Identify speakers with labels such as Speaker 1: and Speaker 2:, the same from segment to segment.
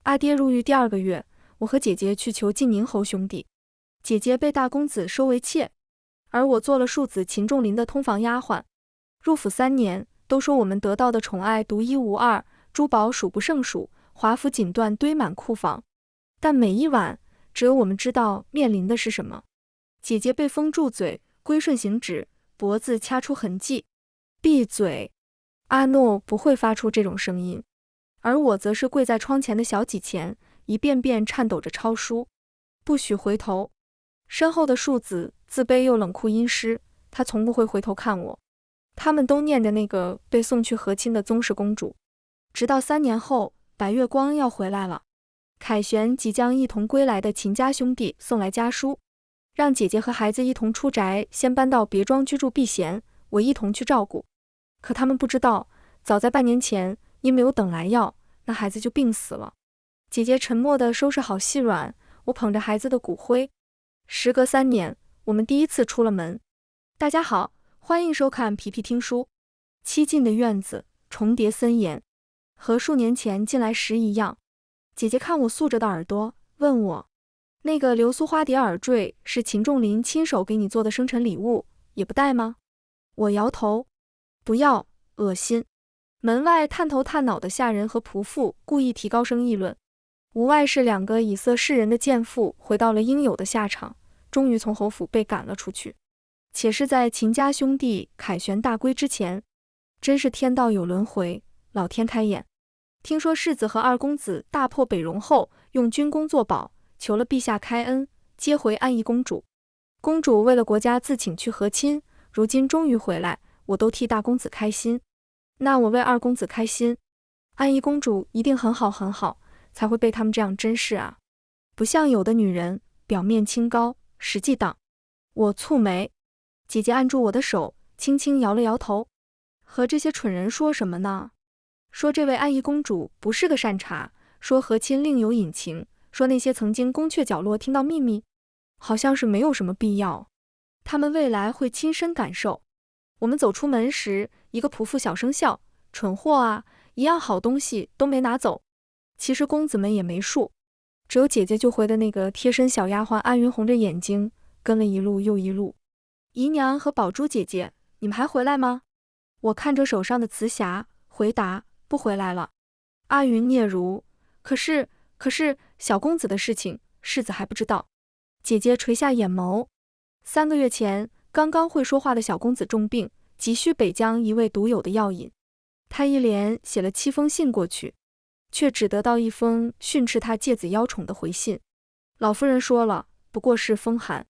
Speaker 1: 阿爹入狱第2个月，我和姐姐去求晋宁侯兄弟，姐姐被大公子收为妾，而我做了庶子秦仲林的通房丫鬟。入府3年，都说我们得到的宠爱独一无二，珠宝数不胜数，华服锦缎堆满库房。但每一晚，只有我们知道面临的是什么。姐姐被封住嘴，归顺行止，脖子掐出痕迹。闭嘴！阿诺不会发出这种声音，而我则是跪在窗前的小几前，一遍遍颤抖着抄书。不许回头！身后的庶子自卑又冷酷阴湿，他从不会回头看我。他们都念着那个被送去和亲的宗室公主。直到3年后，白月光要回来了，凯旋即将一同归来的秦家兄弟送来家书，让姐姐和孩子一同出宅，先搬到别庄居住避嫌，我一同去照顾。可他们不知道，早在半年前，因没有等来药，那孩子就病死了。姐姐沉默地收拾好细软，我捧着孩子的骨灰。时隔3年，我们第一次出了门。大家好，欢迎收看皮皮听书。七进的院子，重叠森严，和数年前进来时一样。姐姐看我素着的耳朵，问我，那个流苏花蝶耳坠是秦仲林亲手给你做的生辰礼物，也不戴吗？我摇头，不要，恶心。门外探头探脑的下人和仆妇故意提高声议论，无外是2个以色示人的贱妇回到了应有的下场，终于从侯府被赶了出去，且是在秦家兄弟凯旋大归之前。真是天道有轮回，老天开眼。听说世子和2公子大破北戎后，用军功作保，求了陛下开恩，接回安宜公主。公主为了国家自请去和亲，如今终于回来，我都替大公子开心。那我为2公子开心，安宜公主一定很好很好，才会被他们这样珍视啊。不像有的女人，表面清高，实际荡。我蹙眉，姐姐按住我的手，轻轻摇了摇头。和这些蠢人说什么呢？说这位安宜公主不是个善茬，说和亲另有隐情，说那些曾经宫阙角落听到秘密，好像是没有什么必要。他们未来会亲身感受。我们走出门时，一个仆妇小声笑，蠢货啊，一样好东西都没拿走。其实公子们也没数，只有姐姐救回的那个贴身小丫鬟安云红着眼睛，跟了一路又一路。姨娘和宝珠姐姐，你们还回来吗？我看着手上的瓷匣，回答，不回来了。阿云嗫嚅，可是，小公子的事情，世子还不知道。姐姐垂下眼眸，3个月前，刚刚会说话的小公子重病，急需北疆一味独有的药引。他一连写了7封信过去，却只得到1封训斥他借子邀宠的回信。老夫人说了，不过是风寒，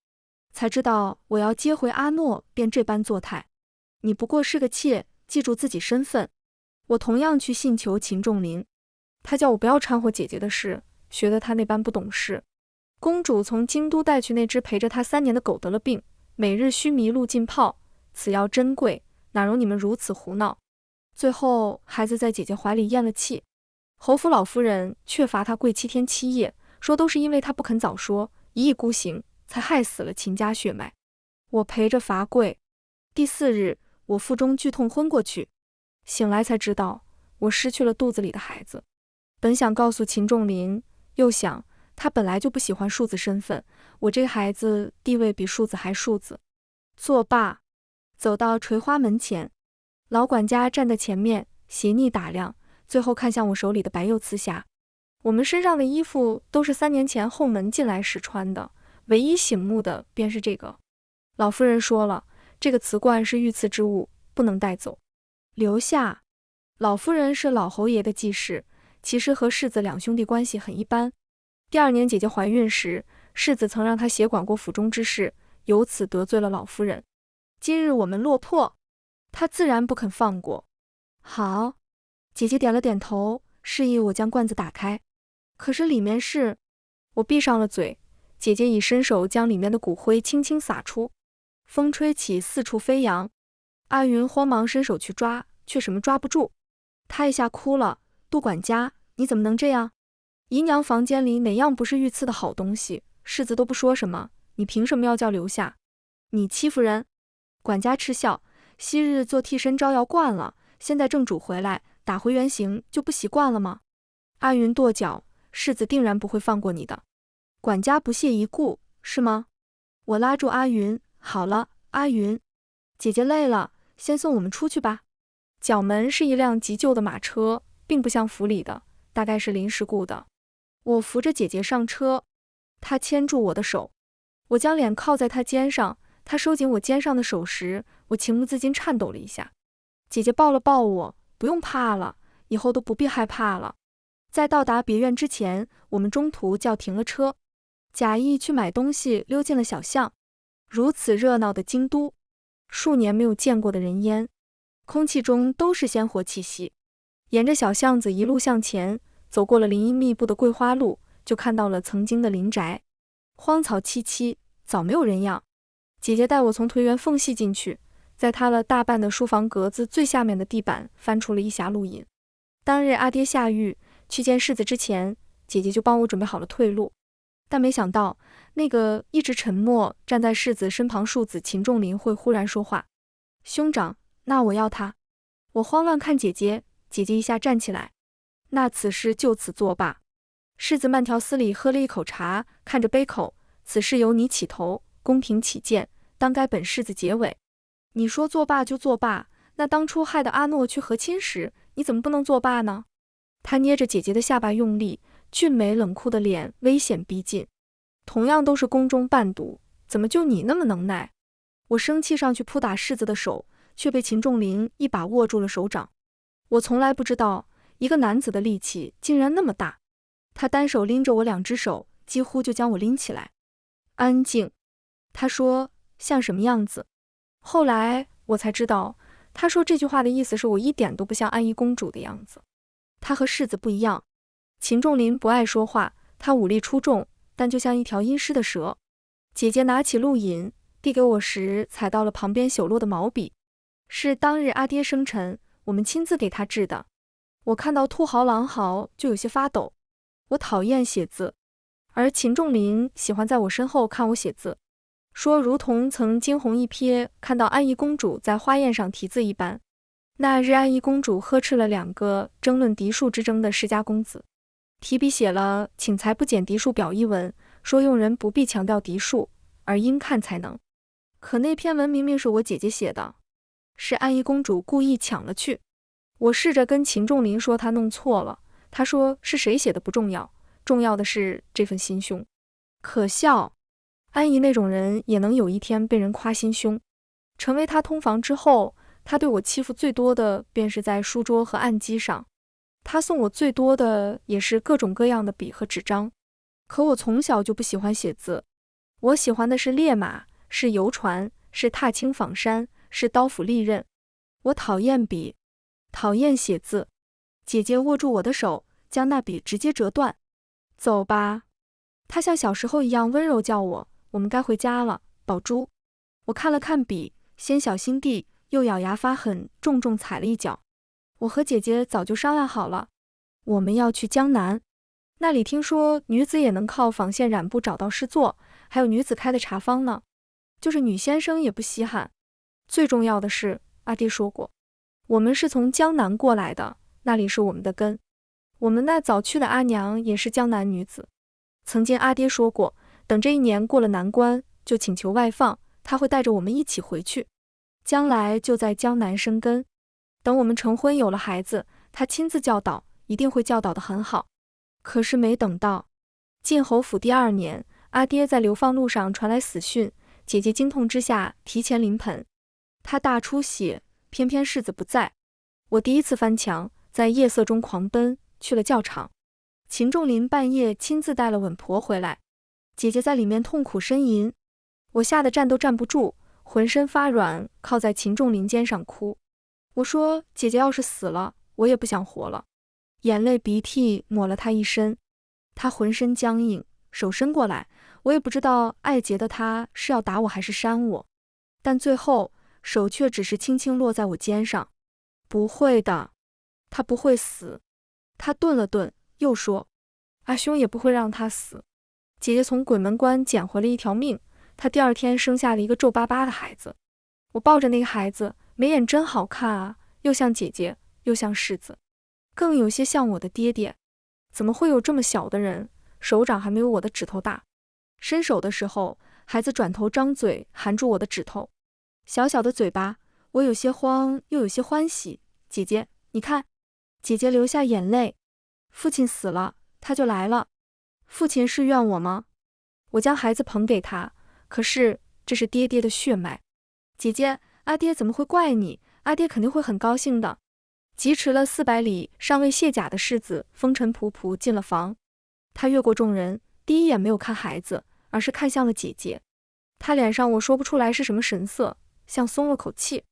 Speaker 1: 才知道我要接回阿诺，便这般作态。你不过是个妾，记住自己身份。我同样去信求秦仲林，他叫我不要掺和姐姐的事，学得他那般不懂事。公主从京都带去那只陪着她3年的狗得了病，每日须迷路浸泡，此药珍贵，哪容你们如此胡闹。最后孩子在姐姐怀里咽了气，侯府老夫人却罚他跪7天7夜，说都是因为他不肯早说，一意孤行，才害死了秦家血脉。我陪着罚跪。第4日，我腹中剧痛昏过去，醒来才知道我失去了肚子里的孩子。本想告诉秦仲林，又想他本来就不喜欢庶子身份，我这孩子地位比庶子还庶子。作罢，走到垂花门前，老管家站在前面斜睨打量，最后看向我手里的白釉瓷匣。我们身上的衣服都是3年前后门进来时穿的，唯一醒目的便是这个。老夫人说了，这个瓷罐是御赐之物，不能带走，留下。老夫人是老侯爷的继室，其实和世子2兄弟关系很一般。第2年姐姐怀孕时，世子曾让她协管过府中之事，由此得罪了老夫人。今日我们落魄，她自然不肯放过。好，姐姐点了点头，示意我将罐子打开。可是里面是……我闭上了嘴，姐姐已伸手将里面的骨灰轻轻撒出，风吹起四处飞扬。阿云慌忙伸手去抓，却什么抓不住。她一下哭了，杜管家，你怎么能这样？姨娘房间里哪样不是御赐的好东西，世子都不说什么，你凭什么要叫留下？你欺负人！管家嗤笑，昔日做替身招摇惯了，现在正主回来，打回原形就不习惯了吗？阿云跺脚，世子定然不会放过你的。管家不屑一顾，是吗？我拉住阿云，好了，阿云，姐姐累了，先送我们出去吧。角门是一辆急救的马车，并不像府里的，大概是临时雇的。我扶着姐姐上车，她牵住我的手，我将脸靠在她肩上，她收紧我肩上的手时，我情不自禁颤抖了一下。姐姐抱了抱我，不用怕了，以后都不必害怕了。在到达别院之前，我们中途叫停了车，假意去买东西，溜进了小巷。如此热闹的京都，数年没有见过的人烟，空气中都是鲜活气息。沿着小巷子一路向前，走过了林荫密布的桂花路，就看到了曾经的林宅，荒草萋萋，早没有人样。姐姐带我从颓垣缝隙进去，在塌了大半的书房格子最下面的地板翻出了一匣录音。当日阿爹下狱去见世子之前，姐姐就帮我准备好了退路，但没想到那个一直沉默站在世子身旁庶子秦仲林会忽然说话。兄长，那我要他。我慌乱看姐姐，姐姐一下站起来，那此事就此作罢。世子慢条斯理喝了一口茶，看着杯口，此事由你起头，公平起见，当该本世子结尾。你说作罢就作罢，那当初害得阿诺去和亲时，你怎么不能作罢呢？他捏着姐姐的下巴用力，俊美冷酷的脸危险逼近。同样都是宫中伴读，怎么就你那么能耐？我生气上去扑打世子的手，却被秦仲林一把握住了手掌。我从来不知道一个男子的力气竟然那么大，他单手拎着我两只手，几乎就将我拎起来。安静，他说，像什么样子？后来我才知道，他说这句话的意思是我一点都不像安宜公主的样子。他和世子不一样。秦仲林不爱说话，他武力出众，但就像一条阴湿的蛇。姐姐拿起录引，递给我时踩到了旁边朽落的毛笔，是当日阿爹生辰，我们亲自给他制的。我看到秃毫狼毫就有些发抖。我讨厌写字，而秦仲林喜欢在我身后看我写字，说如同曾惊鸿一瞥看到安宜公主在花宴上题字一般。那日安宜公主呵斥了两个争论嫡庶之争的世家公子，提笔写了请才不减嫡庶表一文，说用人不必强调嫡庶，而应看才能。可那篇文明明是我姐姐写的，是安宜公主故意抢了去。我试着跟秦仲林说她弄错了，他说是谁写的不重要，重要的是这份心胸。可笑，安宜那种人也能有一天被人夸心胸。成为他通房之后，他对我欺负最多的便是在书桌和案几上，他送我最多的也是各种各样的笔和纸张。可我从小就不喜欢写字，我喜欢的是烈马，是游船，是踏青访山，是刀斧利刃。我讨厌笔，讨厌写字。姐姐握住我的手，将那笔直接折断。走吧。她像小时候一样温柔叫我们该回家了，宝珠。我看了看笔，先小心地又咬牙发狠，重重踩了一脚。我和姐姐早就商量好了，我们要去江南，那里听说女子也能靠纺线染布找到事做，还有女子开的茶坊呢，就是女先生也不稀罕。最重要的是，阿爹说过，我们是从江南过来的，那里是我们的根。我们那早去的阿娘也是江南女子，曾经阿爹说过，等这一年过了难关，就请求外放，他会带着我们一起回去，将来就在江南生根。等我们成婚有了孩子，他亲自教导，一定会教导得很好。可是没等到进侯府第2年，阿爹在流放路上传来死讯，姐姐惊痛之下提前临盆，他大出血，偏偏世子不在。我第一次翻墙，在夜色中狂奔去了教场。秦仲林半夜亲自带了稳婆回来，姐姐在里面痛苦呻吟，我吓得站都站不住，浑身发软，靠在秦仲林肩上哭。我说姐姐要是死了，我也不想活了。眼泪鼻涕抹了她一身，她浑身僵硬，手伸过来，我也不知道爱结的她是要打我还是扇我，但最后手却只是轻轻落在我肩上。不会的，她不会死。她顿了顿，又说，阿兄也不会让她死。姐姐从鬼门关捡回了一条命，她第2天生下了一个皱巴巴的孩子。我抱着那个孩子，眉眼真好看啊，又像姐姐，又像世子，更有些像我的爹爹。怎么会有这么小的人，手掌还没有我的指头大。伸手的时候，孩子转头张嘴含住我的指头，小小的嘴巴，我有些慌又有些欢喜。姐姐，你看。姐姐流下眼泪。父亲死了，他就来了。父亲是怨我吗？我将孩子捧给他，可是这是爹爹的血脉。姐姐，阿爹怎么会怪你？阿爹肯定会很高兴的。疾驰了400里尚未卸甲的世子风尘仆仆进了房，他越过众人，第一眼没有看孩子，而是看向了姐姐。他脸上我说不出来是什么神色，像松了口气，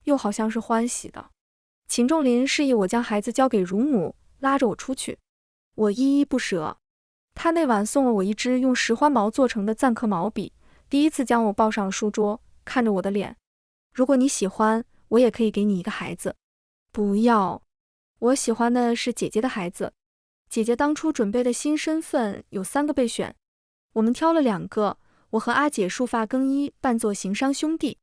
Speaker 1: 又好像是欢喜的。秦仲林示意我将孩子交给乳母，拉着我出去。我依依不舍。他那晚送了我一支用石欢毛做成的赞刻毛笔，第一次将我抱上了书桌，看着我的脸。如果你喜欢，我也可以给你一个孩子。不要，我喜欢的是姐姐的孩子。姐姐当初准备的新身份有3个备选，我们挑了2个，我和阿姐束发更衣，扮作行商兄弟。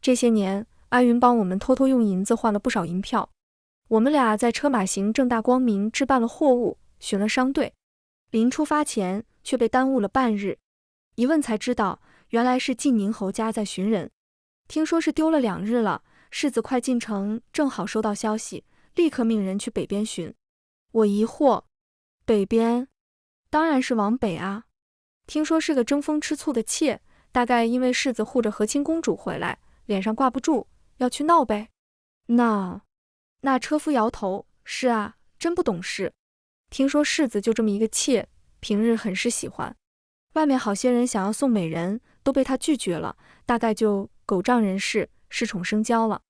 Speaker 1: 这些年，阿云帮我们偷偷用银子换了不少银票，我们俩在车马行正大光明置办了货物，寻了商队。临出发前却被耽误了半日，一问才知道，原来是晋宁侯家在寻人，听说是丢了2日了。世子快进城，正好收到消息，立刻命人去北边寻。我疑惑，北边？当然是往北啊。听说是个争风吃醋的妾，大概因为世子护着和亲公主回来，脸上挂不住，要去闹呗。那车夫摇头，是啊，真不懂事。听说世子就这么一个妾，平日很是喜欢，外面好些人想要送美人，都被他拒绝了，大概就狗仗人势，恃宠生骄了。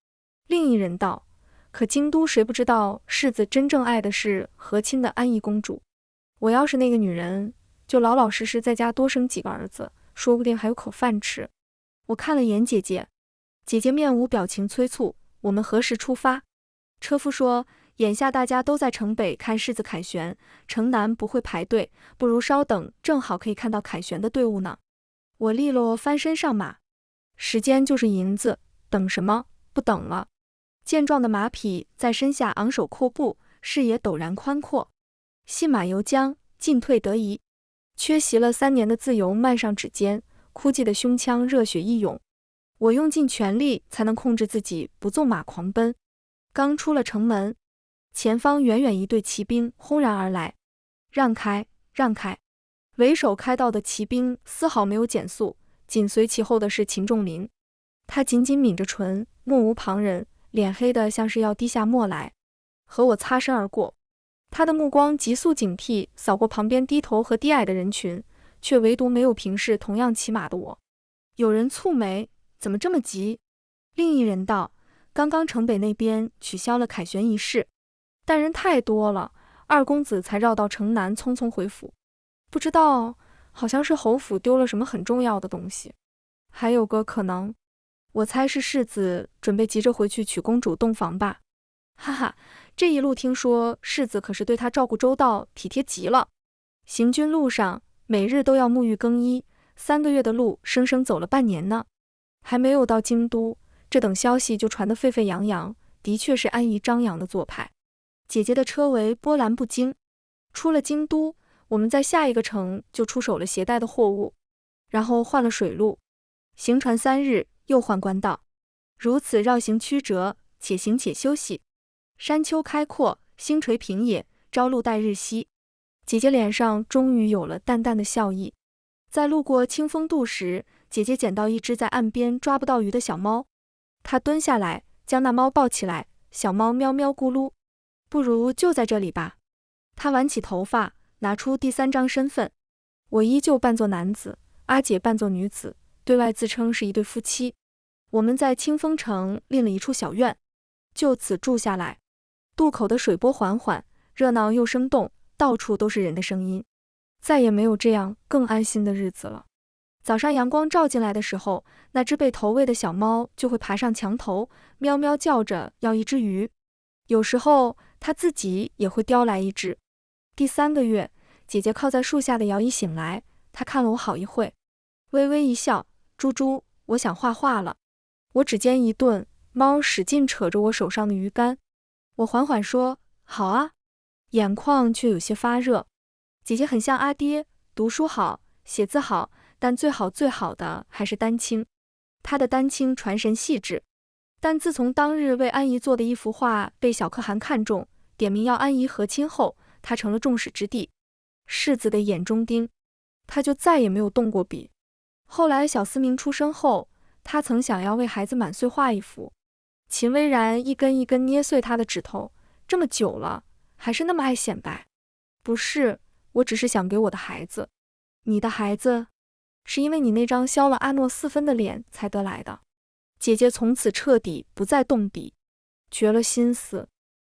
Speaker 1: 另一人道，可京都谁不知道世子真正爱的是和亲的安宜公主？我要是那个女人，就老老实实在家多生几个儿子，说不定还有口饭吃。我看了眼姐姐，姐姐面无表情催促，我们何时出发？车夫说，眼下大家都在城北看世子凯旋，城南不会排队，不如稍等，正好可以看到凯旋的队伍呢。我利落翻身上马，时间就是银子，等什么？不等了。健壮的马匹在身下昂首阔步，视野陡然宽阔。信马由缰，进退得宜。缺席了3年的自由漫上指尖，枯寂的胸腔热血一涌。我用尽全力才能控制自己不纵马狂奔。刚出了城门，前方远远一队骑兵轰然而来。让开，让开！为首开道的骑兵丝毫没有减速，紧随其后的是秦仲林。他紧紧抿着唇，目无旁人，脸黑得像是要滴下墨来，和我擦身而过。他的目光急速警惕，扫过旁边低头和低矮的人群，却唯独没有平视同样骑马的我。有人蹙眉，怎么这么急？另一人道，刚刚城北那边取消了凯旋仪式，但人太多了，2公子才绕到城南匆匆回府。不知道，好像是侯府丢了什么很重要的东西。还有个可能，我猜是世子准备急着回去娶公主洞房吧。哈哈，这一路听说世子可是对他照顾周到，体贴极了。行军路上每日都要沐浴更衣，3个月的路生生走了半年呢。还没有到京都，这等消息就传得沸沸扬扬，的确是安宜张扬的做派。姐姐的车帷波澜不惊。出了京都，我们在下一个城就出手了携带的货物，然后换了水路，行船3日，又换官道，如此绕行曲折，且行且休息。山丘开阔，星垂平野，朝露待日晞。姐姐脸上终于有了淡淡的笑意。在路过清风渡时，姐姐捡到一只在岸边抓不到鱼的小猫，她蹲下来将那猫抱起来，小猫喵喵咕噜。不如就在这里吧。她挽起头发，拿出第3张身份。我依旧扮作男子，阿姐扮作女子，对外自称是一对夫妻。我们在清风城另了一处小院，就此住下来。渡口的水波缓缓，热闹又生动，到处都是人的声音。再也没有这样更安心的日子了。早上阳光照进来的时候，那只被投喂的小猫就会爬上墙头，喵喵叫着要一只鱼。有时候它自己也会叼来一只。第3个月，姐姐靠在树下的摇椅醒来，她看了我好一会，微微一笑，猪猪，我想画画了。我指尖一顿，猫使劲扯着我手上的鱼竿。我缓缓说，好啊。眼眶却有些发热。姐姐很像阿爹，读书好，写字好，但最好的还是丹青。她的丹青传神细致，但自从当日为安姨做的一幅画被小可汗看中，点名要安姨和亲后，她成了众矢之的，世子的眼中钉，她就再也没有动过笔。后来小思明出生后，她曾想要为孩子满岁画一幅，秦薇然一根一根捏碎她的指头，这么久了，还是那么爱显摆。不是，我只是想给我的孩子。你的孩子？是因为你那张削了阿诺4分的脸才得来的。姐姐从此彻底不再动笔，绝了心思。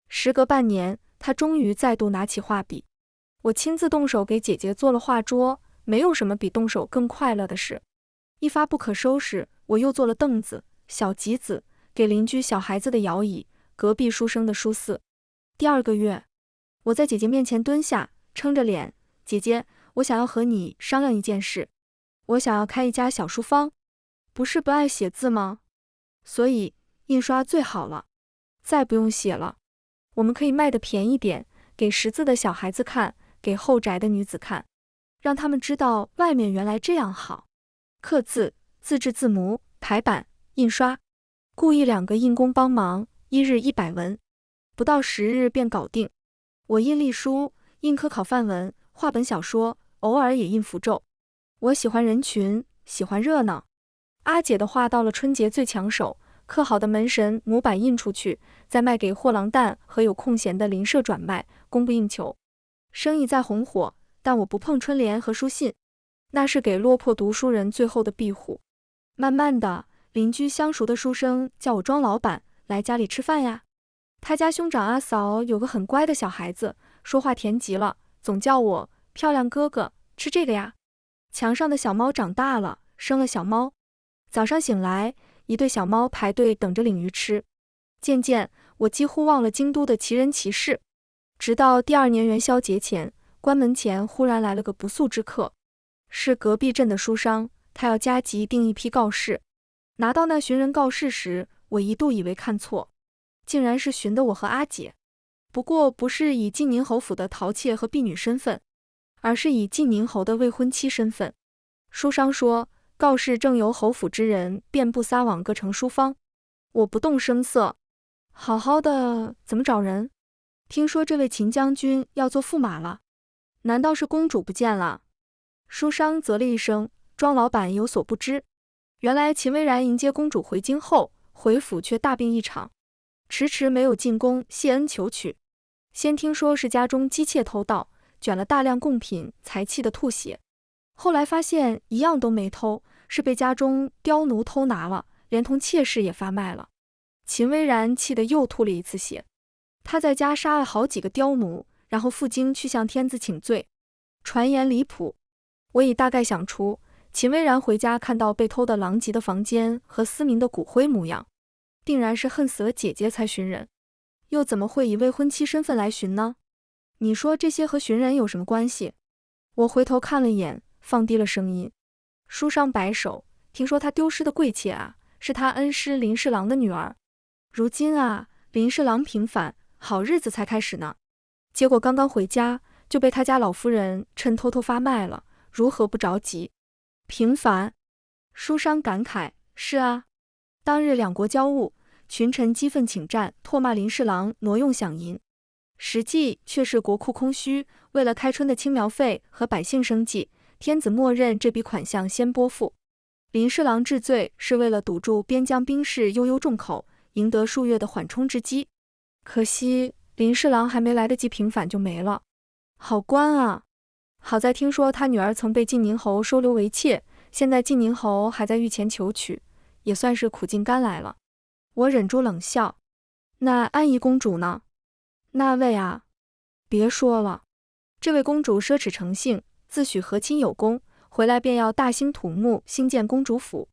Speaker 1: 时隔半年，她终于再度拿起画笔。我亲自动手给姐姐做了画桌，没有什么比动手更快乐的事。一发不可收拾，我又做了凳子、小集子，给邻居小孩子的摇椅，隔壁书生的书肆。第2个月，我在姐姐面前蹲下，撑着脸，姐姐，我想要和你商量一件事。我想要开一家小书坊。不是不爱写字吗？所以印刷最好了，再不用写了。我们可以卖得便宜点，给识字的小孩子看，给后宅的女子看，让他们知道外面原来这样好。刻字、自制字模、排版、印刷，雇1-2个印工帮忙，1日100文，不到10日便搞定。我印隶书，印科考范文，画本小说，偶尔也印符咒。我喜欢人群，喜欢热闹。阿姐的画到了春节最抢手，刻好的门神模板印出去，再卖给货郎蛋和有空闲的邻舍转卖，供不应求。生意再红火，但我不碰春联和书信，那是给落魄读书人最后的庇护。慢慢的，邻居相熟的书生叫我庄老板，来家里吃饭呀。他家兄长阿嫂有个很乖的小孩子，说话甜极了，总叫我漂亮哥哥，吃这个呀。墙上的小猫长大了，生了小猫。早上醒来，一对小猫排队等着领鱼吃。渐渐，我几乎忘了京都的奇人奇事。直到第2年元宵节前，关门前忽然来了个不速之客，是隔壁镇的书商，他要加急订一批告示。拿到那寻人告示时，我一度以为看错，竟然是寻的我和阿姐。不过不是以晋宁侯府的陶妾和婢女身份，而是以晋宁侯的未婚妻身份。书商说，告示正由侯府之人遍布撒网各城书坊。我不动声色，好好的怎么找人？听说这位秦将军要做驸马了，难道是公主不见了？书商啧了一声，庄老板有所不知，原来秦薇然迎接公主回京后，回府却大病一场，迟迟没有进宫谢恩求娶。先听说是家中姬妾偷盗，卷了大量贡品，才气得吐血。后来发现一样都没偷，是被家中刁奴偷拿了，连同妾室也发卖了。秦薇然气得又吐了一次血。他在家杀了好几个刁奴，然后赴京去向天子请罪。传言离谱，我已大概想出，秦薇然回家看到被偷的狼藉的房间和思明的骨灰模样，定然是恨死了姐姐才寻人，又怎么会以未婚妻身份来寻呢？你说这些和寻人有什么关系？我回头看了眼，放低了声音。书商摆手，听说他丢失的贵妾啊，是他恩师林侍郎的女儿。如今啊，林侍郎平反，好日子才开始呢。结果刚刚回家，就被他家老夫人趁偷偷发卖了，如何不着急？平反？书商感慨，是啊，当日两国交恶，群臣激愤请战，唾骂林侍郎挪用饷银，实际却是国库空虚，为了开春的青苗费和百姓生计，天子默认这笔款项先拨付。林侍郎治罪是为了堵住边疆兵士悠悠众口，赢得数月的缓冲之机。可惜林侍郎还没来得及平反就没了。好官啊！好在听说他女儿曾被晋宁侯收留为妾，现在晋宁侯还在御前求娶，也算是苦尽甘来了。我忍住冷笑。那安宜公主呢？那位啊，别说了，这位公主奢侈成性，自诩和亲有功，回来便要大兴土木兴建公主府。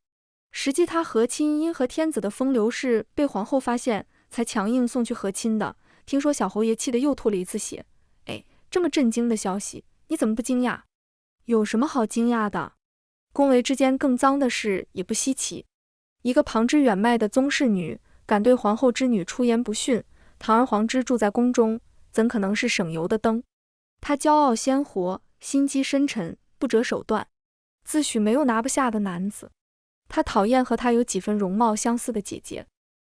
Speaker 1: 实际她和亲因和天子的风流事被皇后发现，才强硬送去和亲的。听说小侯爷气得又吐了一次血。哎，这么震惊的消息，你怎么不惊讶？有什么好惊讶的？宫闱之间更脏的事也不稀奇。一个旁支远迈的宗室女，敢对皇后之女出言不逊，堂而皇之住在宫中，怎可能是省油的灯？他骄傲鲜活，心机深沉，不择手段，自诩没有拿不下的男子。他讨厌和他有几分容貌相似的姐姐，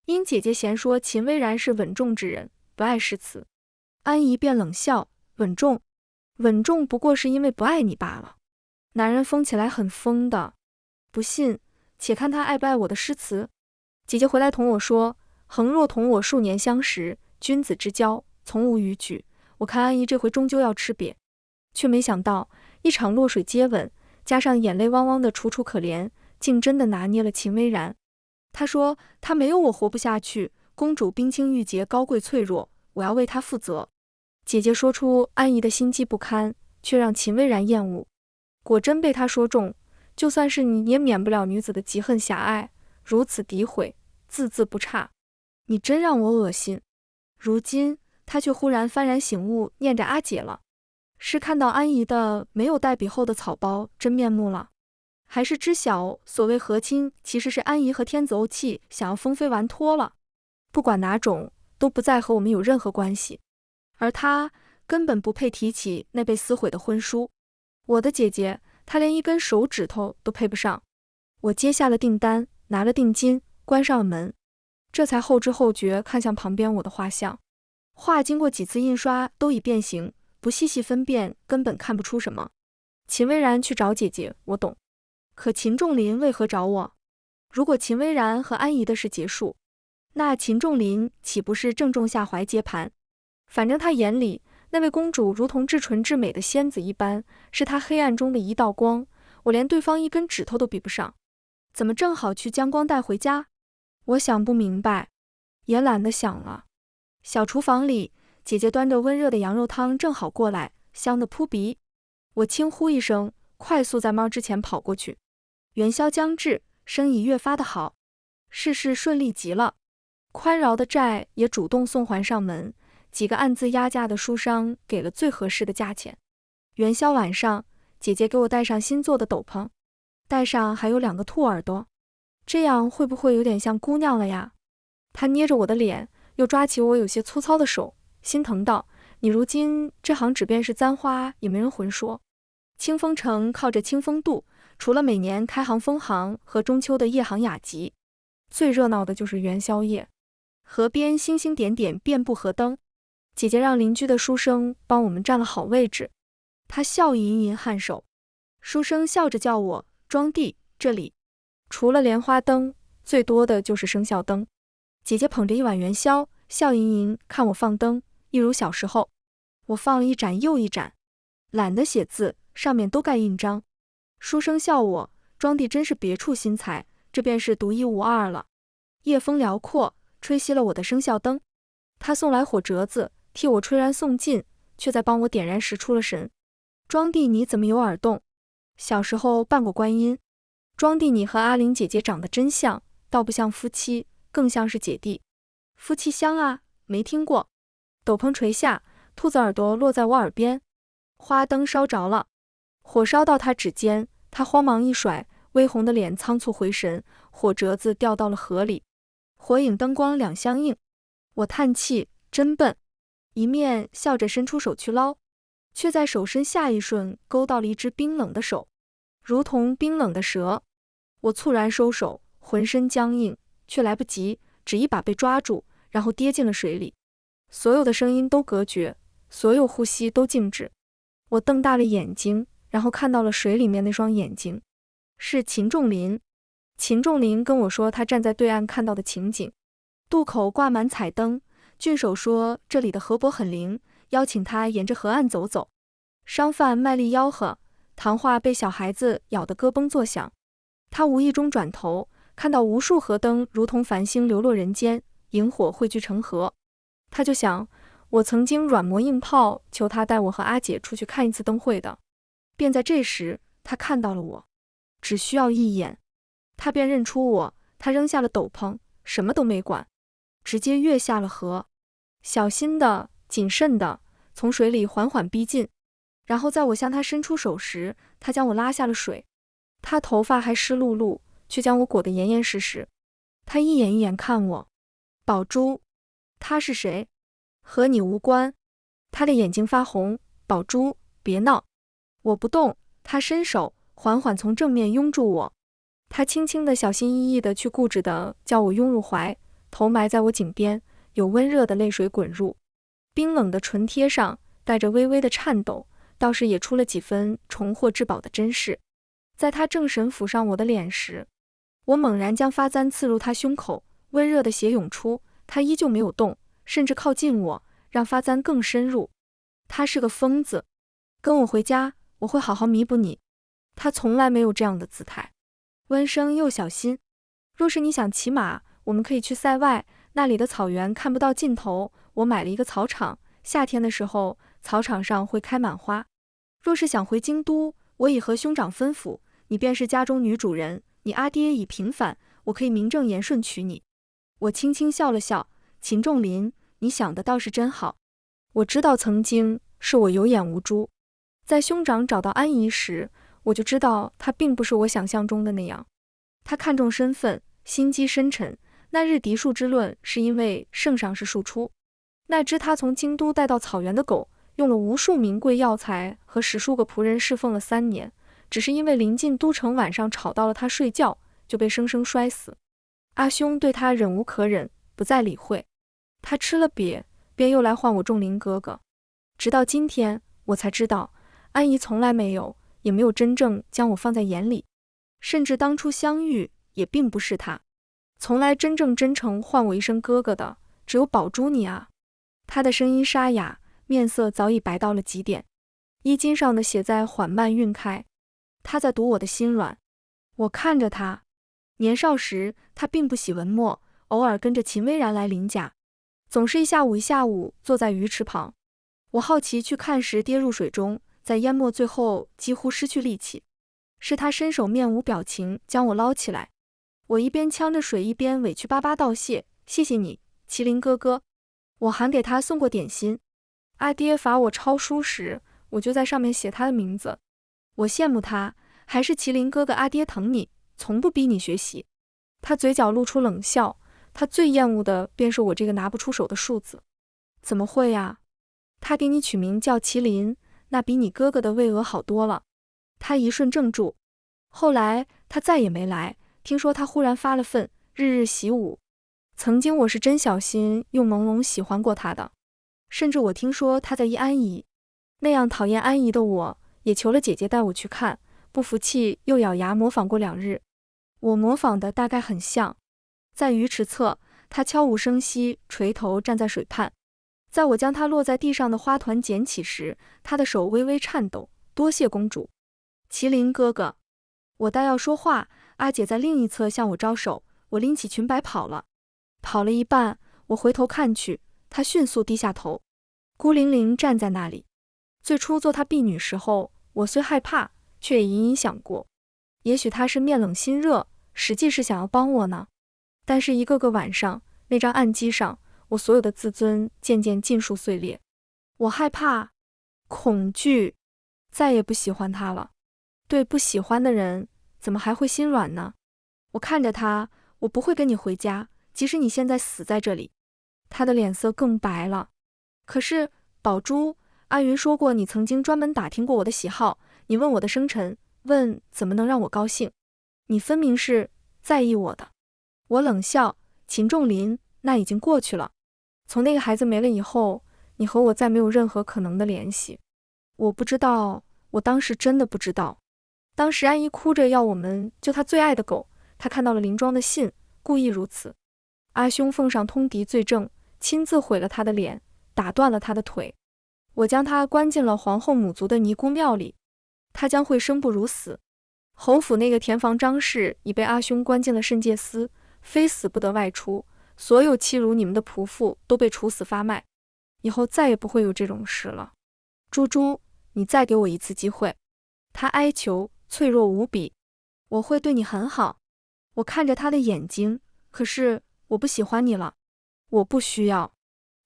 Speaker 1: 因姐姐嫌说秦薇然是稳重之人，不爱诗词。安姨便冷笑，稳重不过是因为不爱你罢了。男人疯起来很疯的，不信，且看他爱不爱我的诗词。姐姐回来同我说，恒若同我数年相识，君子之交，从无逾矩。我看安姨这回终究要吃瘪，却没想到一场落水接吻，加上眼泪汪汪的楚楚可怜，竟真的拿捏了秦薇然。她说她没有我活不下去，公主冰清玉洁，高贵脆弱，我要为她负责。姐姐说出安姨的心机不堪，却让秦薇然厌恶。果真被她说中，就算是你也免不了女子的嫉恨狭隘，如此诋毁，字字不差。你真让我恶心。如今她却忽然幡然醒悟，念着阿姐了。是看到安姨的没有带笔后的草包真面目了，还是知晓所谓和亲其实是安姨和天子怄气，想要封妃完脱了？不管哪种，都不再和我们有任何关系。而她根本不配提起那被撕毁的婚书。我的姐姐，她连一根手指头都配不上。我接下了订单，拿了定金，关上了门，这才后知后觉看向旁边我的画像。画经过几次印刷都已变形，不细细分辨根本看不出什么。秦薇然去找姐姐，我懂。可秦仲林为何找我？如果秦薇然和安姨的事结束，那秦仲林岂不是正中下怀接盘？反正他眼里那位公主如同至纯至美的仙子一般，是他黑暗中的一道光，我连对方一根指头都比不上，怎么正好去将光带回家？我想不明白，也懒得想了。小厨房里，姐姐端着温热的羊肉汤正好过来，香得扑鼻。我轻呼一声，快速在猫之前跑过去。元宵将至，生意越发的好，事事顺利极了。宽饶的债也主动送还上门，几个暗自压价的书商给了最合适的价钱。元宵晚上，姐姐给我戴上新做的斗篷，戴上还有2个兔耳朵，这样会不会有点像姑娘了呀？她捏着我的脸，又抓起我有些粗糙的手，心疼道：你如今这行只便是簪花，也没人混说。清风城靠着清风渡，除了每年开行封行和中秋的夜航雅集，最热闹的就是元宵夜。河边星星点点，遍布河灯。姐姐让邻居的书生帮我们占了好位置，她笑吟吟颔首。书生笑着叫我庄弟，这里除了莲花灯，最多的就是生肖灯。姐姐捧着一碗元宵，笑吟吟看我放灯，一如小时候。我放了一盏又一盏，懒得写字，上面都盖印章。书生笑我，庄弟真是别出心裁，这便是独一无二了。夜风辽阔，吹熄了我的生肖灯。他送来火折子，替我吹燃送尽，却在帮我点燃时出了神。庄弟你怎么有耳洞？小时候扮过观音。庄弟你和阿玲姐姐长得真像，倒不像夫妻，更像是姐弟。夫妻香啊，没听过。斗篷垂下，兔子耳朵落在我耳边。花灯烧着了，火烧到他指尖，他慌忙一甩，微红的脸仓促回神，火折子掉到了河里。火影灯光两相映，我叹气，真笨，一面笑着伸出手去捞，却在手伸下一瞬勾到了一只冰冷的手，如同冰冷的蛇。我猝然收手，浑身僵硬，却来不及，只一把被抓住，然后跌进了水里。所有的声音都隔绝，所有呼吸都静止。我瞪大了眼睛，然后看到了水里面那双眼睛，是秦仲林。秦仲林跟我说他站在对岸看到的情景，渡口挂满彩灯，郡守说这里的河泊很灵，邀请他沿着河岸走走。商贩卖力吆喝，谈话被小孩子咬得咯嘣作响。他无意中转头，看到无数河灯如同繁星流落人间，萤火汇聚成河。他就想，我曾经软磨硬泡求他带我和阿姐出去看一次灯会的，便在这时，他看到了我，只需要一眼，他便认出我。他扔下了斗篷，什么都没管，直接跃下了河，小心的、谨慎的从水里缓缓逼近。然后在我向他伸出手时，他将我拉下了水。他头发还湿漉漉，却将我裹得严严实实。他一眼一眼看我，宝珠，他是谁？和你无关。他的眼睛发红，宝珠，别闹。我不动，他伸手缓缓从正面拥住我，他轻轻地、小心翼翼地去固执地叫我拥入怀，头埋在我颈边，有温热的泪水滚入，冰冷的唇贴上带着微微的颤抖，倒是也出了几分重获至宝的真实。在他正神抚上我的脸时，我猛然将发簪刺入他胸口，温热的血涌出，他依旧没有动，甚至靠近我，让发簪更深入。他是个疯子，跟我回家，我会好好弥补你。他从来没有这样的姿态，温声又小心。若是你想骑马，我们可以去塞外，那里的草原看不到尽头。我买了一个草场，夏天的时候，草场上会开满花。若是想回京都，我已和兄长吩咐，你便是家中女主人，你阿爹已平反，我可以名正言顺娶你。我轻轻笑了笑，秦仲林，你想的倒是真好。我知道曾经是我有眼无珠，在兄长找到安姨时，我就知道他并不是我想象中的那样。他看重身份，心机深沉。那日嫡庶之论是因为圣上是庶出，那只他从京都带到草原的狗，用了无数名贵药材和10数个仆人侍奉了3年，只是因为临近都城，晚上吵到了他睡觉，就被生生摔死。阿兄对他忍无可忍，不再理会。他吃了瘪，便又来唤我仲林哥哥。直到今天，我才知道，安姨从来没有，也没有真正将我放在眼里，甚至当初相遇也并不是他。从来真正真诚唤我一声哥哥的，只有宝珠你啊。他的声音沙哑，面色早已白到了极点，衣襟上的血在缓慢晕开。他在读我的心软。我看着他，年少时他并不喜文墨，偶尔跟着秦薇然来林家，总是一下午坐在鱼池旁。我好奇去看时，跌入水中，在淹没最后几乎失去力气，是他伸手面无表情将我捞起来。我一边呛着水，一边委屈巴巴道谢，谢谢你，麒麟哥哥。我还给他送过点心。阿爹罚我抄书时，我就在上面写他的名字。我羡慕他，还是麒麟哥哥阿爹疼你，从不逼你学习。他嘴角露出冷笑，他最厌恶的便是我这个拿不出手的庶子。怎么会呀？他给你取名叫麒麟，那比你哥哥的巍峨好多了。他一瞬怔住，后来他再也没来。听说他忽然发了愤，日日习武。曾经我是真小心又朦胧喜欢过他的，甚至我听说他在依安姨。那样讨厌安姨的我，也求了姐姐带我去看，不服气又咬牙模仿过2日。我模仿的大概很像，在鱼池侧，他悄无声息垂头站在水畔。在我将他落在地上的花团捡起时，他的手微微颤抖，多谢公主。麒麟哥哥。我待要说话，阿姐在另一侧向我招手，我拎起裙摆跑了。跑了一半，我回头看去，她迅速低下头，孤零零站在那里。最初做她婢女时候，我虽害怕，却也隐隐想过，也许她是面冷心热，实际是想要帮我呢。但是一个个晚上，那张案几上，我所有的自尊渐渐尽数碎裂。我害怕，恐惧，再也不喜欢她了。对不喜欢的人，怎么还会心软呢？我看着他，我不会跟你回家，即使你现在死在这里。他的脸色更白了。可是，宝珠，阿云说过你曾经专门打听过我的喜好，你问我的生辰，问怎么能让我高兴。你分明是在意我的。我冷笑，秦仲林，那已经过去了。从那个孩子没了以后，你和我再没有任何可能的联系。我不知道，我当时真的不知道。当时安姨哭着要我们救她最爱的狗，她看到了林庄的信，故意如此。阿兄奉上通敌罪证，亲自毁了她的脸，打断了她的腿。我将她关进了皇后母族的尼姑庙里，她将会生不如死。侯府那个田房张氏已被阿兄关进了慎戒司，非死不得外出。所有欺辱你们的仆妇都被处死发卖，以后再也不会有这种事了。猪猪，你再给我一次机会。他哀求，脆弱无比。我会对你很好。我看着他的眼睛，可是我不喜欢你了。我不需要。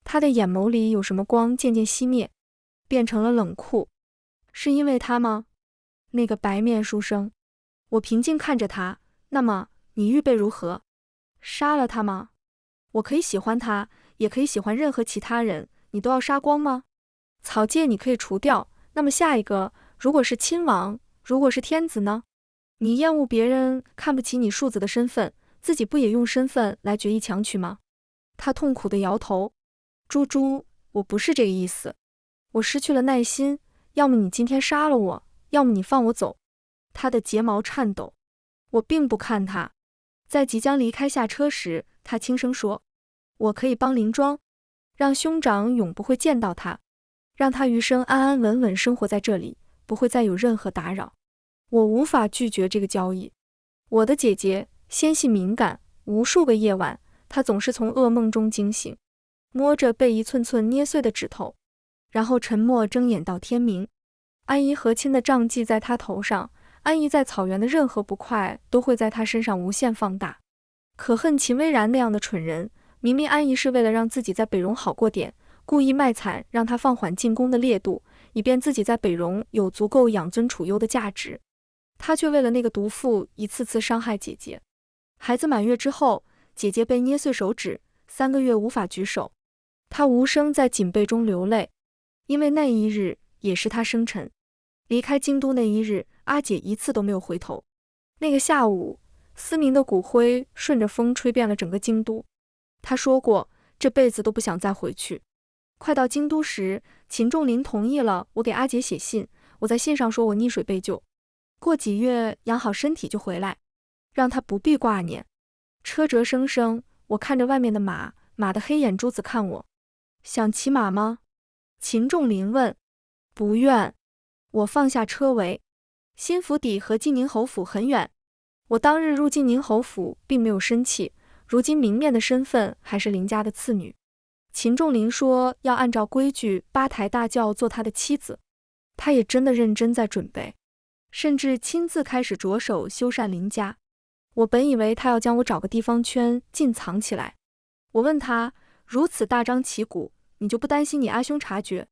Speaker 1: 他的眼眸里有什么光渐渐熄灭，变成了冷酷。是因为他吗？那个白面书生。我平静看着他。那么你预备如何？杀了他吗？我可以喜欢他，也可以喜欢任何其他人，你都要杀光吗？草芥你可以除掉，那么下一个，如果是亲王，如果是天子呢？你厌恶别人看不起你庶子的身份，自己不也用身份来决一强取吗？他痛苦地摇头。猪猪，我不是这个意思。我失去了耐心，要么你今天杀了我，要么你放我走。他的睫毛颤抖。我并不看他。在即将离开下车时，他轻声说：我可以帮林庄，让兄长永不会见到他，让他余生安安稳稳生活在这里，不会再有任何打扰。我无法拒绝这个交易。我的姐姐纤细敏感，无数个夜晚，她总是从噩梦中惊醒，摸着被一寸寸捏碎的指头，然后沉默睁眼到天明。安姨和亲的账记在她头上，安姨在草原的任何不快都会在她身上无限放大。可恨秦薇然那样的蠢人，明明安姨是为了让自己在北戎好过点，故意卖惨让她放缓进攻的烈度，以便自己在北戎有足够养尊处优的价值。她却为了那个毒妇一次次伤害姐姐。孩子满月之后，姐姐被捏碎手指，3个月无法举手。她无声在锦被中流泪，因为那一日也是她生辰。离开京都那一日，阿姐一次都没有回头。那个下午，思明的骨灰顺着风吹遍了整个京都。她说过，这辈子都不想再回去。快到京都时，秦仲林同意了我给阿姐写信，我在信上说我溺水被救，过几月养好身体就回来，让她不必挂念。车辙声声，我看着外面的马，马的黑眼珠子看我。想骑马吗？秦仲林问。不愿。我放下车帷。新府邸和晋宁侯府很远。我当日入晋宁侯府并没有生气，如今明面的身份还是林家的次女。秦仲林说要按照规矩八抬大轿做他的妻子，他也真的认真在准备，甚至亲自开始着手修缮林家。我本以为他要将我找个地方圈禁藏起来。我问他，如此大张旗鼓，你就不担心你阿兄察觉？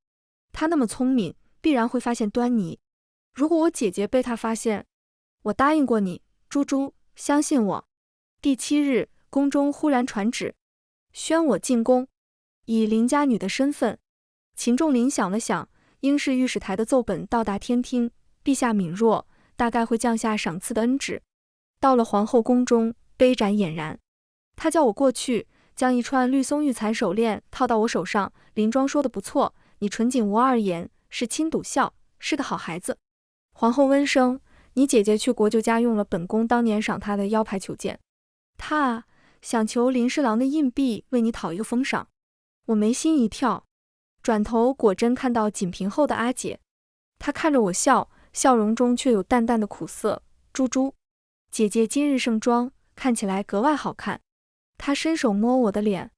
Speaker 1: 他那么聪明，必然会发现端倪。如果我姐姐被他发现，我答应过你，猪猪，相信我。第7日，宫中忽然传旨，宣我进宫，以林家女的身份。秦仲林想了想，应是御史台的奏本到达天听，陛下敏弱，大概会降下赏赐的恩旨。到了皇后宫中，杯盏俨然。他叫我过去，将一串绿松玉蚕手链套到我手上。林庄说的不错，你纯谨无二言，是亲笃孝，是个好孩子。皇后温声，你姐姐去国舅家用了本宫当年赏她的腰牌求见，她想求林侍郎的印币为你讨一个封赏。我眉心一跳，转头果真看到锦屏后的阿姐，她看着我笑，笑容中却有淡淡的苦涩。猪猪，姐姐今日盛装，看起来格外好看。她伸手摸我的脸。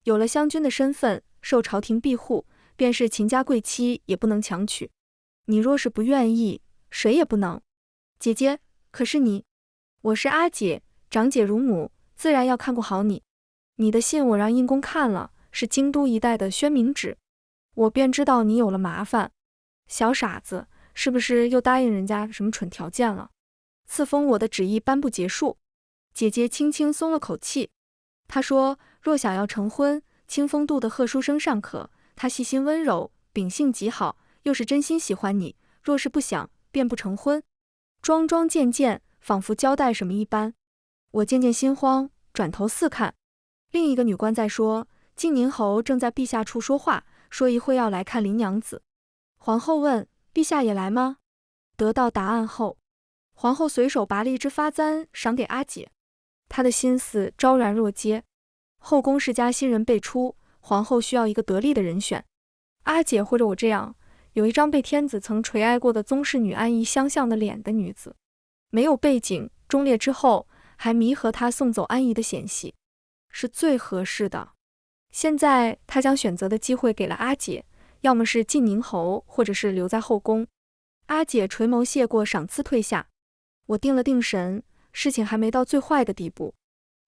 Speaker 1: 有了湘君的身份，受朝廷庇护，便是秦家贵妻也不能强娶。你若是不愿意，谁也不能。姐姐，可是你，我是阿姐，长姐如母，自然要看顾好你。你的信我让印公看了，是京都一带的宣明旨，我便知道你有了麻烦。小傻子，是不是又答应人家什么蠢条件了？赐封我的旨意颁布结束。姐姐轻轻松了口气。她说，若想要成婚，清风度的贺书生尚可，他细心温柔，秉性极好，又是真心喜欢你，若是不想，便不成婚。桩桩件件，仿佛交代什么一般。我渐渐心慌，转头四看，另一个女官在说，晋宁侯正在陛下处说话，说一会要来看林娘子。皇后问，陛下也来吗？得到答案后，皇后随手拔了一支发簪赏给阿姐。她的心思昭然若揭。后宫世家新人辈出，皇后需要一个得力的人选。阿姐或者我这样，有一张被天子曾垂爱过的宗室女安姨相像的脸的女子，没有背景，忠烈之后还弥合她送走安姨的嫌隙，是最合适的。现在她将选择的机会给了阿姐，要么是晋宁侯，或者是留在后宫。阿姐垂眸谢过，赏赐退下。我定了定神，事情还没到最坏的地步。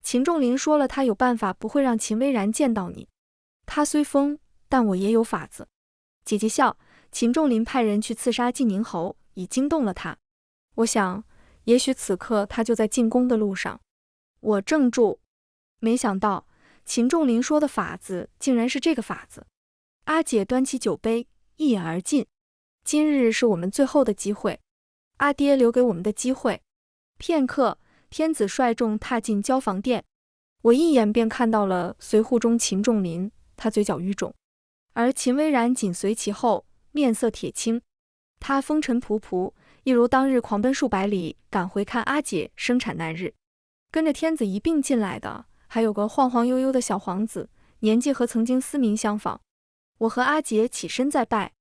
Speaker 1: 秦仲林说了，他有办法不会让秦薇然见到你。他虽疯，但我也有法子。姐姐笑，秦仲林派人去刺杀晋宁侯，已惊动了他。我想，也许此刻他就在进宫的路上。我怔住，没想到秦仲林说的法子竟然是这个法子。阿姐端起酒杯，一饮而尽。今日是我们最后的机会，阿爹留给我们的机会。片刻，天子率众踏进交房殿，我一眼便看到了随护中秦仲林，他嘴角淤肿，而秦薇然紧随其后，面色铁青。他风尘仆仆，一如当日狂奔数百里赶回看阿姐生产那日。跟着天子一并进来的，还有个晃晃悠悠的小皇子，年纪和曾经思明相仿。我和阿姐起身再拜。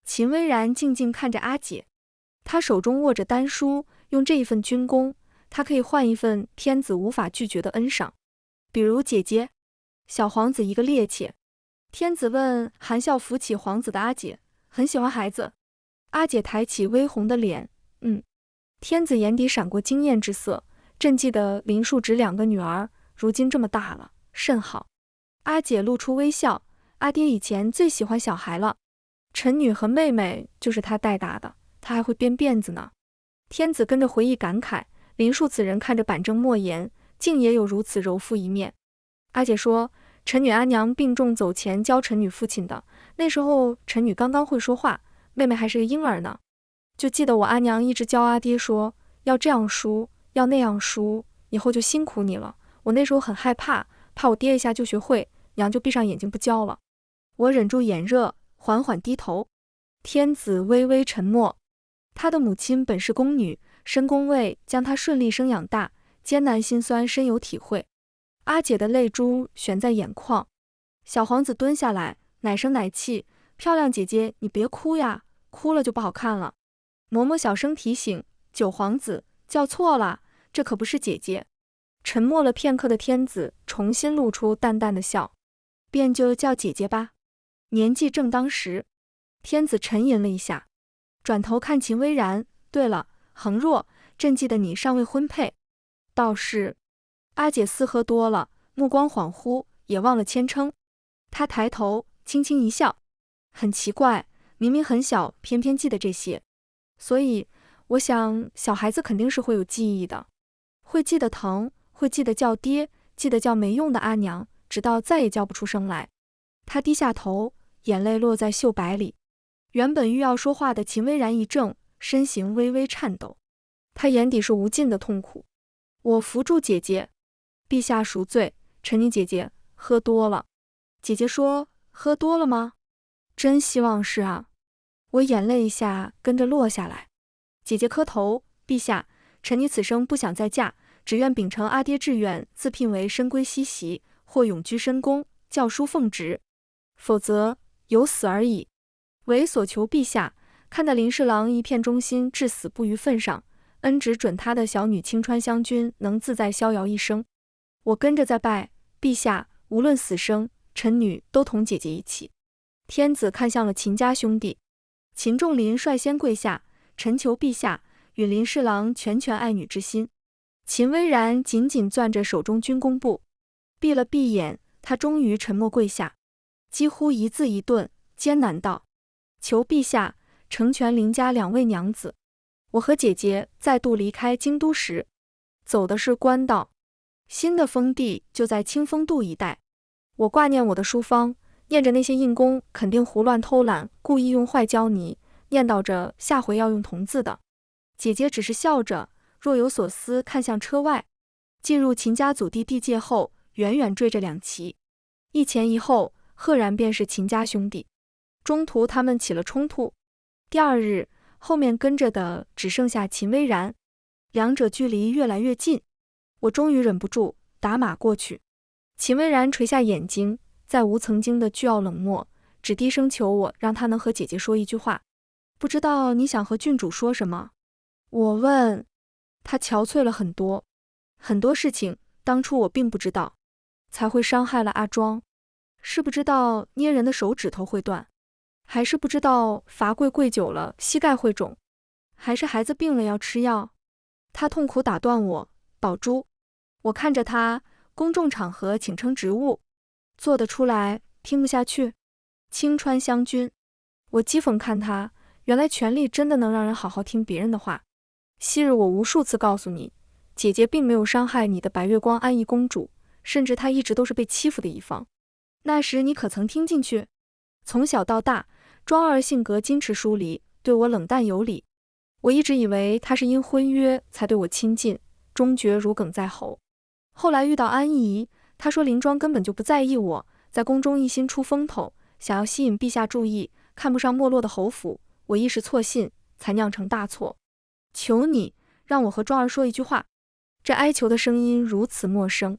Speaker 1: 秦薇然静静看着阿姐，她手中握着丹书，用这一份军功，她可以换一份天子无法拒绝的恩赏，比如姐姐。小皇子一个趔趄。天子问，含笑扶起皇子的阿姐，很喜欢孩子？阿姐抬起微红的脸，天子眼底闪过惊艳之色，朕记得林树植2个女儿，如今这么大了，甚好。阿姐露出微笑，阿爹以前最喜欢小孩了，臣女和妹妹就是他带大的，他还会编辫子呢。天子跟着回忆感慨，林树此人看着板正莫言，竟也有如此柔肤一面。阿姐说，臣女阿娘病重走前教臣女父亲的，那时候臣女刚刚会说话，妹妹还是个婴儿呢。就记得我阿娘一直教阿爹说，要这样梳，要那样梳，以后就辛苦你了。我那时候很害怕，怕我爹一下就学会，娘就闭上眼睛不教了。我忍住眼热，缓缓低头。天子微微沉默。他的母亲本是宫女，深宫为将他顺利生养大，艰难辛酸深有体会。阿姐的泪珠悬在眼眶。小皇子蹲下来，奶声奶气，漂亮姐姐你别哭呀，哭了就不好看了。嬷嬷小声提醒，九皇子叫错了，这可不是姐姐。沉默了片刻的天子重新露出淡淡的笑，便就叫姐姐吧，年纪正当时。天子沉吟了一下，转头看秦薇然，对了，恒若，朕记得你尚未婚配。倒是。阿姐似喝多了，目光恍惚，也忘了谦称。她抬头轻轻一笑，很奇怪，明明很小，偏偏记得这些。所以我想小孩子肯定是会有记忆的，会记得疼，会记得叫爹，记得叫没用的阿娘，直到再也叫不出声来。她低下头，眼泪落在袖摆里。原本欲要说话的秦薇然一怔，身形微微颤抖，她眼底是无尽的痛苦。我扶住姐姐，陛下赎罪，臣女姐姐喝多了。姐姐说，喝多了吗？真希望是啊。我眼泪一下跟着落下来。姐姐磕头，陛下，臣女此生不想再嫁，只愿秉承阿爹志愿，自聘为深闺西媳，或永居深宫，教书奉职，否则有死而已。唯所求陛下，看得林侍郎一片忠心，至死不渝份上，恩只准他的小女清川湘君能自在逍遥一生。我跟着再拜，陛下，无论死生，臣女都同姐姐一起。天子看向了秦家兄弟，秦仲林率先跪下，臣求陛下与林侍郎全爱女之心。秦薇然紧紧攥着手中军功簿，闭了闭眼，他终于沉默跪下，几乎一字一顿，艰难道：求陛下成全林家2位娘子。我和姐姐再度离开京都时，走的是官道，新的封地就在清风渡一带。我挂念我的书坊，念着那些印工肯定胡乱偷懒，故意用坏胶泥，念叨着下回要用铜字的。姐姐只是笑着，若有所思看向车外。进入秦家祖地地界后，远远缀着2旗，一前一后，赫然便是秦家兄弟。中途他们起了冲突，第2日，后面跟着的只剩下秦薇然，两者距离越来越近。我终于忍不住打马过去。秦薇然垂下眼睛，再无曾经的倨傲冷漠，只低声求我让他能和姐姐说一句话。不知道你想和郡主说什么？我问。他憔悴了很多，很多事情当初我并不知道，才会伤害了阿庄。是不知道捏人的手指头会断，还是不知道罚跪久了膝盖会肿，还是孩子病了要吃药？他痛苦打断我，宝珠。我看着他，公众场合请称职务，做得出来，听不下去。清川湘君，我讥讽看他，原来权力真的能让人好好听别人的话。昔日我无数次告诉你，姐姐并没有伤害你的白月光安逸公主，甚至她一直都是被欺负的一方。那时你可曾听进去？从小到大，庄二性格矜持疏离，对我冷淡有礼。我一直以为他是因婚约才对我亲近，终觉如鲠在喉。后来遇到安姨，她说林庄根本就不在意我，在宫中一心出风头，想要吸引陛下注意，看不上没落的侯府。我一时错信，才酿成大错。求你让我和庄儿说一句话。这哀求的声音如此陌生，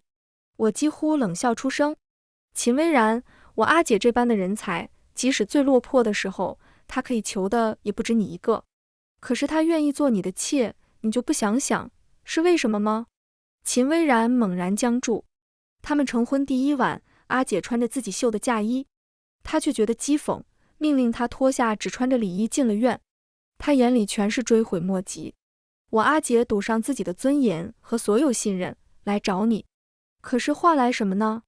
Speaker 1: 我几乎冷笑出声。秦薇然，我阿姐这般的人才，即使最落魄的时候，她可以求的也不止你一个。可是她愿意做你的妾，你就不想想是为什么吗？秦薇然猛然僵住。他们成婚第1晚，阿姐穿着自己绣的嫁衣，她却觉得讥讽，命令她脱下只穿着里衣进了院。她眼里全是追悔莫及。我阿姐赌上自己的尊严和所有信任来找你，可是换来什么呢？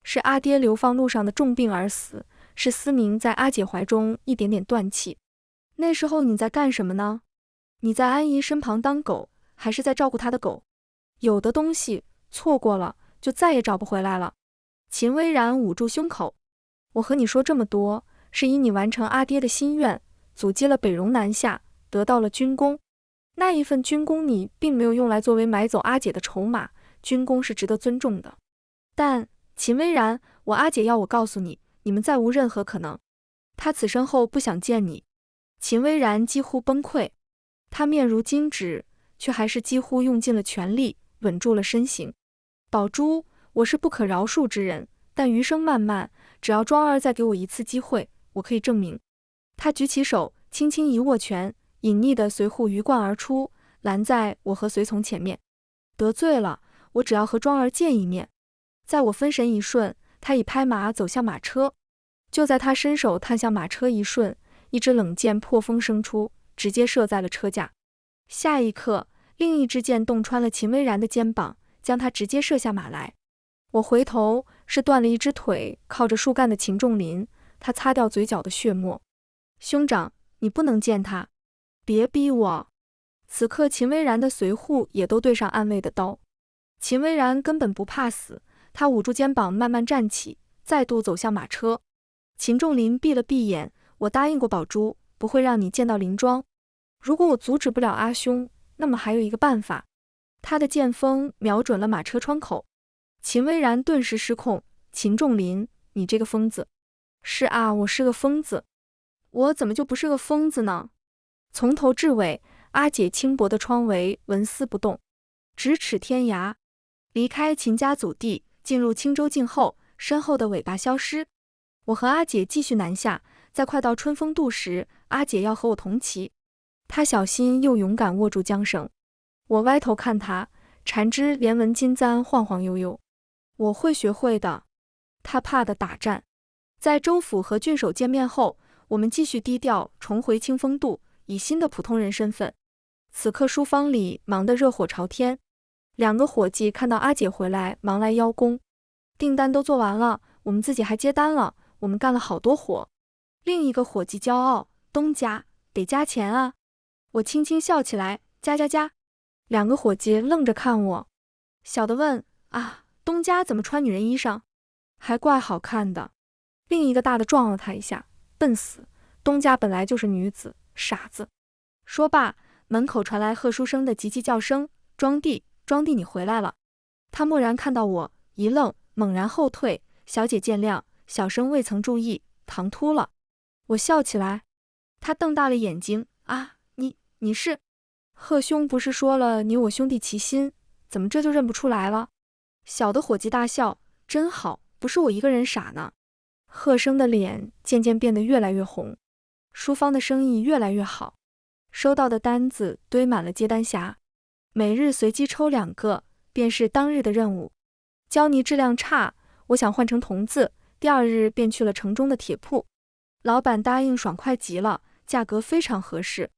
Speaker 1: 是阿爹流放路上的重病而死，是思明在阿姐怀中一点点断气。那时候你在干什么呢？你在安姨身旁当狗，还是在照顾她的狗？有的东西错过了，就再也找不回来了。秦薇然捂住胸口。我和你说这么多，是以你完成阿爹的心愿，阻击了北戎南下，得到了军功。那一份军功你并没有用来作为买走阿姐的筹码，军功是值得尊重的。但秦薇然，我阿姐要我告诉你，你们再无任何可能。她此生后不想见你。秦薇然几乎崩溃，她面如金纸，却还是几乎用尽了全力，稳住了身形。宝珠，我是不可饶恕之人，但余生漫漫，只要庄儿再给我一次机会，我可以证明。她举起手，轻轻一握拳，隐匿的随护鱼贯而出，拦在我和随从前面。得罪了，我只要和庄儿见一面。在我分神一瞬，他已拍马走向马车。就在他伸手探向马车一瞬，一支冷箭破风生出，直接射在了车架。下一刻，另一支箭洞穿了秦薇然的肩膀，将他直接射下马来。我回头，是断了一只腿靠着树干的秦仲林，他擦掉嘴角的血沫。兄长，你不能见他。别逼我！此刻秦薇然的随护也都对上暗卫的刀。秦薇然根本不怕死，他捂住肩膀慢慢站起，再度走向马车。秦仲林闭了闭眼，我答应过宝珠，不会让你见到林庄。如果我阻止不了阿兄，那么还有一个办法。他的剑锋瞄准了马车窗口。秦薇然顿时失控。秦仲林，你这个疯子！是啊，我是个疯子。我怎么就不是个疯子呢？从头至尾，阿姐轻薄的窗围纹丝不动，咫尺天涯。离开秦家祖地，进入青州境后，身后的尾巴消失。我和阿姐继续南下，在快到春风渡时，阿姐要和我同骑。她小心又勇敢握住缰绳。我歪头看她，缠枝连纹金簪晃晃悠悠。我会学会的。她怕的打颤。在州府和郡守见面后，我们继续低调重回清风渡，以新的普通人身份。此刻书坊里忙得热火朝天，2个伙计看到阿姐回来，忙来邀功。订单都做完了，我们自己还接单了，我们干了好多活。另一个伙计骄傲，东家得加钱啊！我轻轻笑起来，加。2个伙计愣着看我。小的问，啊，东家怎么穿女人衣裳？还怪好看的。另一个大的撞了他一下，笨死，东家本来就是女子，傻子。说罢，门口传来贺书生的急急叫声，庄弟，庄弟你回来了。他蓦然看到我，一愣，猛然后退，小姐见谅，小生未曾注意，唐突了。我笑起来。他瞪大了眼睛，啊，你是？贺兄不是说了你我兄弟齐心，怎么这就认不出来了？小的伙计大笑，真好，不是我一个人傻呢。贺生的脸渐渐变得越来越红。书坊的生意越来越好，收到的单子堆满了接单匣，每日随机抽2个，便是当日的任务。胶泥质量差，我想换成铜字，第2日便去了城中的铁铺。老板答应爽快极了，价格非常合适。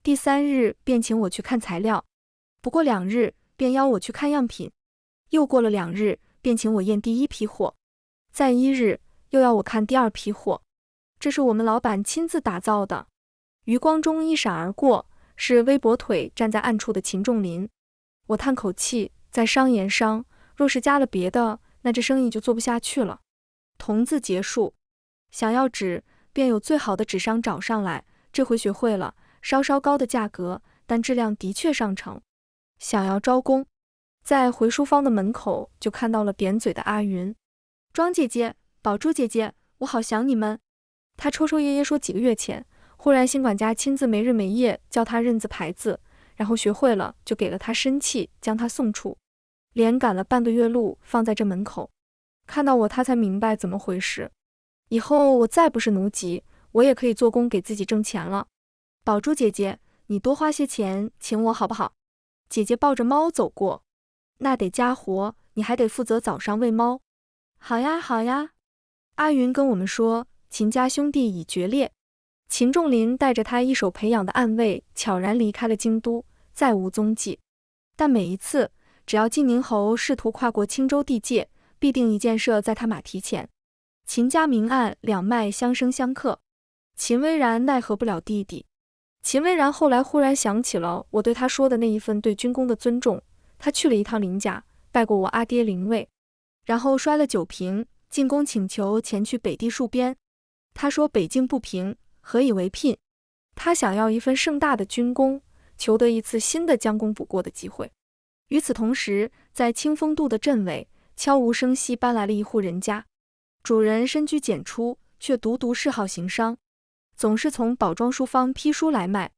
Speaker 1: 第3日便请我去看材料，不过2日便邀我去看样品，又过了2日便请我验第1批货，再1日又要我看第2批货。这是我们老板亲自打造的。余光中一闪而过，是微跛腿站在暗处的秦仲林。我叹口气，在商言商，若是加了别的，那这生意就做不下去了。铜字结束，想要纸，便有最好的纸商找上来，这回学会了，稍稍高的价格，但质量的确上乘。想要招工，在回书坊的门口就看到了扁嘴的阿云。庄姐姐，宝珠姐姐，我好想你们。他抽抽噎噎说几个月前，忽然新管家亲自没日没夜教他认字排字，然后学会了就给了他身契，将他送出，连赶了半个月路放在这门口。看到我他才明白怎么回事。以后我再不是奴籍，我也可以做工给自己挣钱了。宝珠姐姐，你多花些钱请我好不好？姐姐抱着猫走过。那得家伙，你还得负责早上喂猫。好呀好呀。阿云跟我们说，秦家兄弟已决裂。秦仲林带着他一手培养的暗卫悄然离开了京都，再无踪迹。但每一次，只要晋宁侯试图跨过青州地界，必定一箭射在他马蹄前。秦家明暗两脉相生相克，秦薇然奈何不了弟弟。秦薇然后来忽然想起了我对他说的那一份对军功的尊重，他去了一趟林家，拜过我阿爹灵位，然后摔了酒瓶，进宫请求前去北地戍边。他说北境不平，何以为聘？他想要一份盛大的军功，求得一次新的将功补过的机会。与此同时，在清风渡的镇尾，悄无声息搬来了一户人家，主人深居简出，却独独嗜好行商，总是从宝庄书坊批书来卖。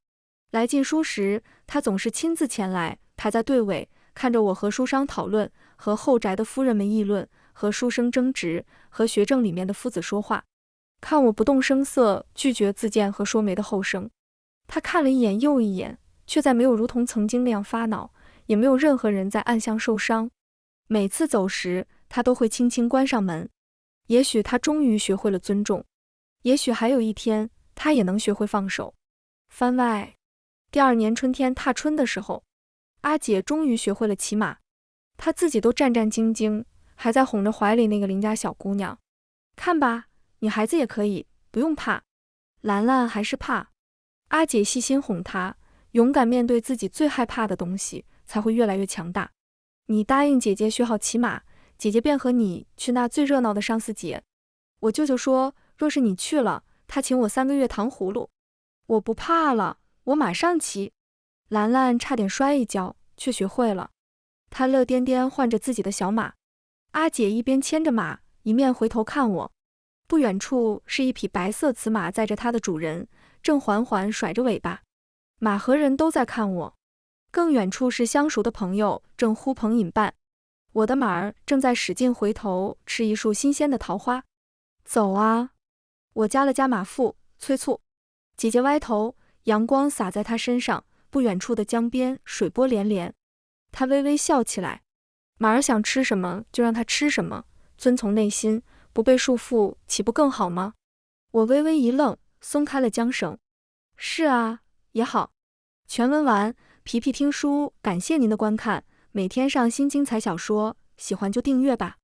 Speaker 1: 来进书时，他总是亲自前来，排在队尾，看着我和书商讨论，和后宅的夫人们议论，和书生争执，和学政里面的夫子说话。看我不动声色，拒绝自荐和说媒的后生，他看了一眼又一眼，却再没有如同曾经那样发恼，也没有任何人在暗巷受伤。每次走时，他都会轻轻关上门。也许他终于学会了尊重，也许还有一天，他也能学会放手。番外，第二年春天踏春的时候，阿姐终于学会了骑马，她自己都战战兢兢，还在哄着怀里那个邻家小姑娘。看吧，女孩子也可以，不用怕。兰兰还是怕。阿姐细心哄她，勇敢面对自己最害怕的东西，才会越来越强大。你答应姐姐学好骑马，姐姐便和你去那最热闹的上巳节。我舅舅说，若是你去了，他请我3个月糖葫芦。我不怕了，我马上骑。兰兰差点摔一跤，却学会了。她乐颠颠唤着自己的小马。阿姐一边牵着马，一面回头看我。不远处是一匹白色雌马载着它的主人，正缓缓甩着尾巴。马和人都在看我。更远处是相熟的朋友正呼朋引伴。我的马儿正在使劲回头吃一束新鲜的桃花。走啊！我加了加马腹，催促。姐姐歪头，阳光洒在她身上，不远处的江边水波连连。她微微笑起来。马儿想吃什么就让它吃什么，遵从内心，不被束缚，岂不更好吗？我微微一愣，松开了缰绳。是啊，也好。全文完，皮皮听书，感谢您的观看，每天上新精彩小说，喜欢就订阅吧。